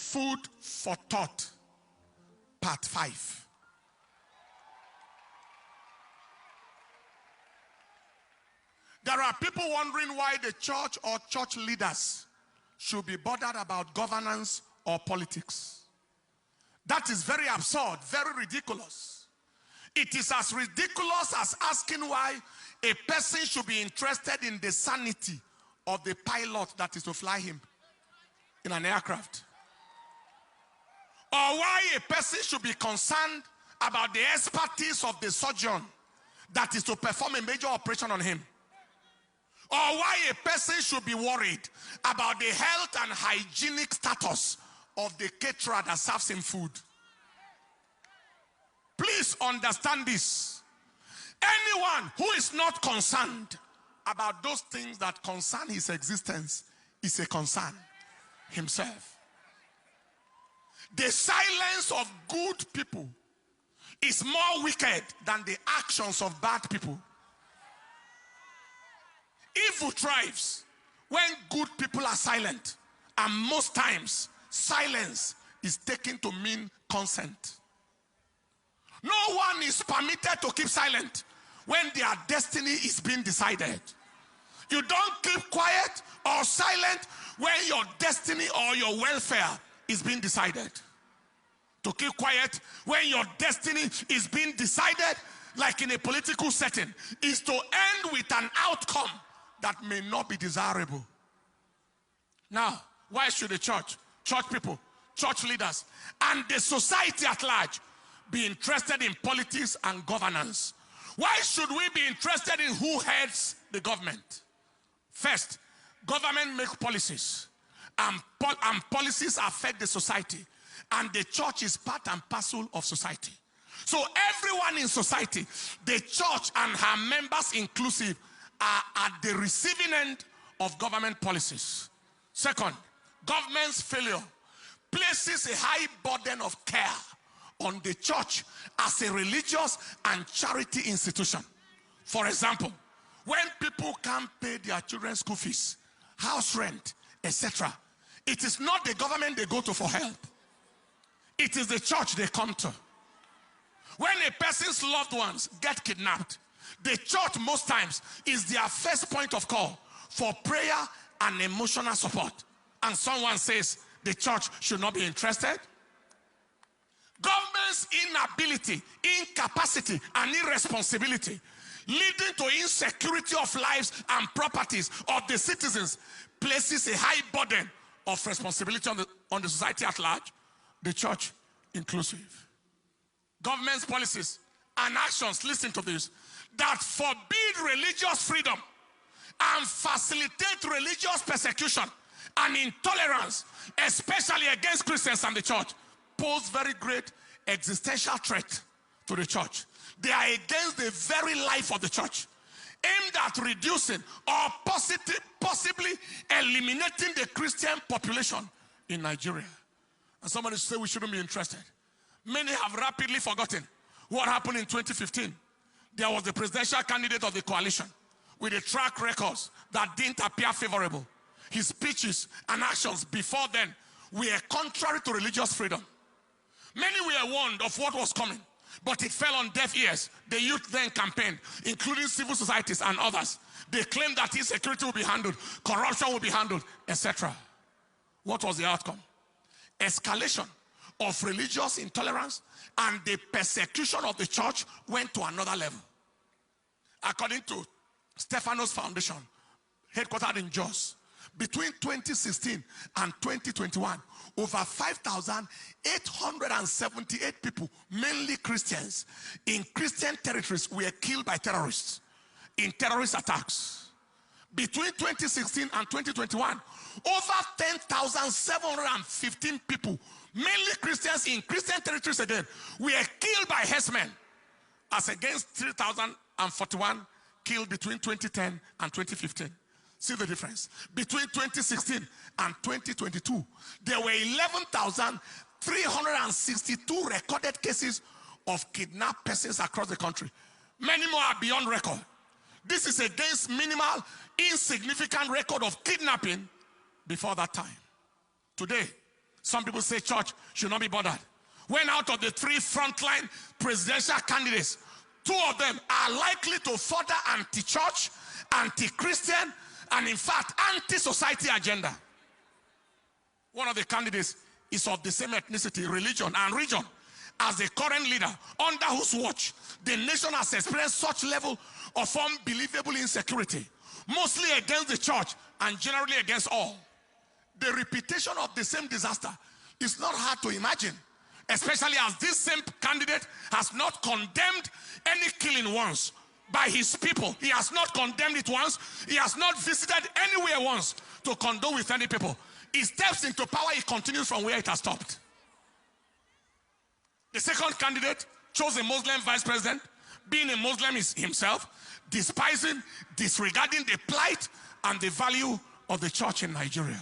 Food for thought, part 5. There are people wondering why the church or church leaders should be bothered about governance or politics. That is very absurd, very ridiculous. It is as ridiculous as asking why a person should be interested in the sanity of the pilot that is to fly him in an aircraft. Or why a person should be concerned about the expertise of the surgeon that is to perform a major operation on him. Or why a person should be worried about the health and hygienic status of the caterer that serves him food. Please understand this. Anyone who is not concerned about those things that concern his existence is a concern himself. The silence of good people is more wicked than the actions of bad people. Evil thrives when good people are silent, and most times silence is taken to mean consent. No one is permitted to keep silent when their destiny is being decided. You don't keep quiet or silent when your destiny or your welfare is being decided. To keep quiet when your destiny is being decided, like in a political setting, is to end with an outcome that may not be desirable. Now, why should the church people, church leaders, and the society at large be interested in politics and governance? Why should we be interested in who heads the government? First, government makes policies, and policies affect the society, and the church is part and parcel of society. So everyone in society, the church and her members inclusive, are at the receiving end of government policies. Second, government's failure places a high burden of care on the church as a religious and charity institution. For example, when people can't pay their children's school fees, house rent, etc., it is not the government they go to for help. It is the church they come to. When a person's loved ones get kidnapped, the church most times is their first point of call for prayer and emotional support. And someone says the church should not be interested. Government's inability, incapacity, and irresponsibility leading to insecurity of lives and properties of the citizens places a high burden of responsibility on the society at large, the church inclusive. Government's policies and actions, listen to this, that forbid religious freedom and facilitate religious persecution and intolerance, especially against Christians and the church, pose very great existential threat to the church. They are against the very life of the church, aimed at reducing or possibly eliminating the Christian population in Nigeria. And somebody say we shouldn't be interested. Many have rapidly forgotten what happened in 2015. There was the presidential candidate of the coalition with a track records that didn't appear favorable. His speeches and actions before then were contrary to religious freedom. Many were warned of what was coming, but it fell on deaf ears. The youth then campaigned, including civil societies and others. They claimed that insecurity will be handled, corruption will be handled, etc. What was the outcome? Escalation of religious intolerance and the persecution of the church went to another level. According to Stephanos Foundation, headquartered in Jos, between 2016 and 2021, over 5,878 people, mainly Christians, in Christian territories were killed by terrorists in terrorist attacks. Between 2016 and 2021, over 10,715 people, mainly Christians in Christian territories again, were killed by herdsmen, as against 3,041 killed between 2010 and 2015. See the difference. Between 2016 and 2022, there were 11,362 recorded cases of kidnapped persons across the country. Many more are beyond record. This is against minimal, insignificant record of kidnapping before that time. Today, Some people say church should not be bothered. When out of the 3 frontline presidential candidates, 2 of them are likely to further anti-church, anti-Christian, and in fact, anti-society agenda. One of the candidates is of the same ethnicity, religion, and region as the current leader, under whose watch the nation has experienced such level of unbelievable insecurity, mostly against the church and generally against all. The repetition of the same disaster is not hard to imagine, especially as this same candidate has not condemned any killing once by his people. He has not condemned it once. He has not visited anywhere once to condole with any people. He steps into power, he continues from where it has stopped. The second candidate chose a Muslim vice president, being a Muslim himself, despising, disregarding the plight and the value of the church in Nigeria.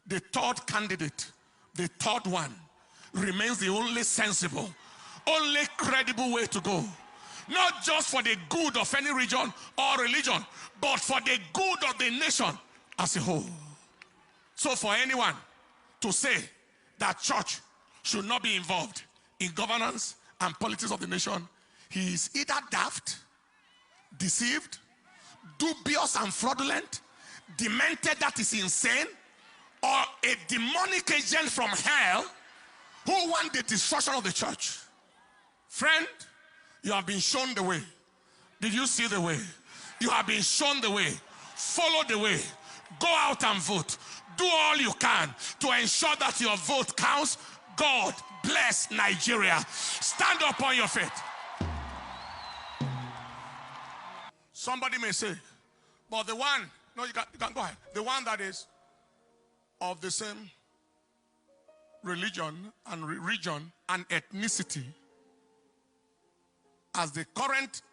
The third candidate, the third one, remains the only sensible, only credible way to go. Not just for the good of any region or religion, but for the good of the nation as a whole. So for anyone to say that church should not be involved in governance and politics of the nation, he is either daft, deceived, dubious and fraudulent, demented, that is insane, or a demonic agent from hell who want the destruction of the church. Friend, you have been shown the way. Did you see the way? You have been shown the way. Follow the way. Go out and vote. Do all you can to ensure that your vote counts. God bless Nigeria. Stand up on your feet. Somebody may say, but the one, no, you can go ahead. The one that is of the same religion and region and ethnicity as the current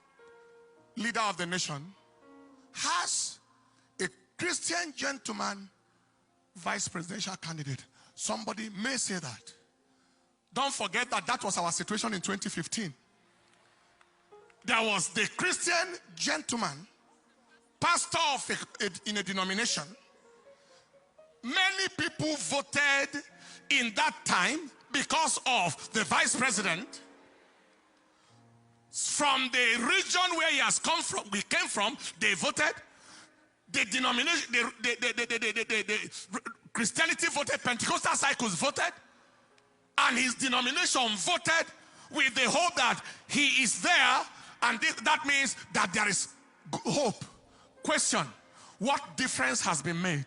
leader of the nation has a Christian gentleman vice presidential candidate. Somebody may say that. Don't forget that that was our situation in 2015. There was the Christian gentleman, pastor of in a denomination. Many people voted in that time because of the vice president. From the region where he has come from, we came from, they voted. The denomination, the Christianity voted, Pentecostal cycles voted, and his denomination voted with the hope that he is there, and that means that there is hope. Question: what difference has been made?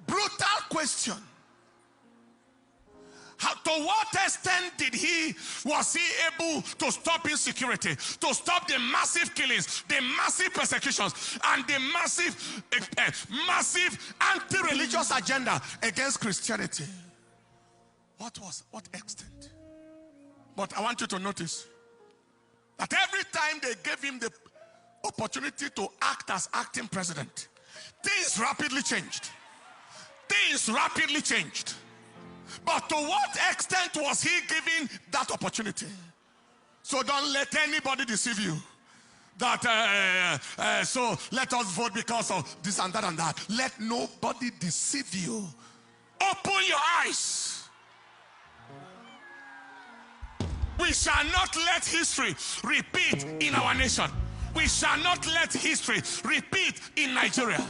Brutal question. To what extent was he able to stop insecurity, to stop the massive killings, the massive persecutions, and the massive anti-religious agenda against Christianity? What extent? But I want you to notice that every time they gave him the opportunity to act as acting president, things rapidly changed. Things rapidly changed. But to what extent was he given that opportunity? So don't let anybody deceive you. That so let us vote because of this and that and that. Let nobody deceive you. Open your eyes. We shall not let history repeat in our nation. We shall not let history repeat in Nigeria.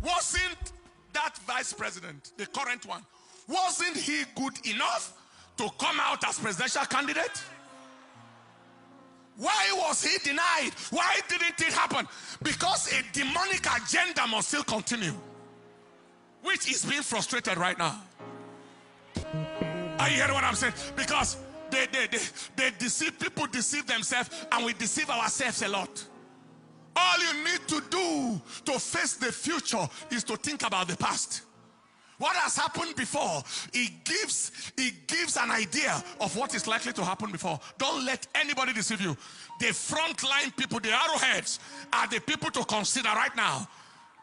Wasn't that vice president, the current one, wasn't he good enough to come out as presidential candidate? Why was he denied? Why didn't it happen? Because a demonic agenda must still continue, which is being frustrated right now. Are you hearing what I'm saying? Because they deceive, people deceive themselves, and we deceive ourselves a lot. All you need to do to face the future is to think about the past. What has happened before, it gives an idea of what is likely to happen before. Don't let anybody deceive you. The frontline people, the arrowheads, are the people to consider right now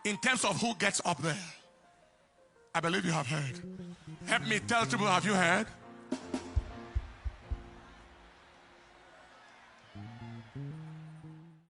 in terms of who gets up there. I believe you have heard. Help me tell people, have you heard?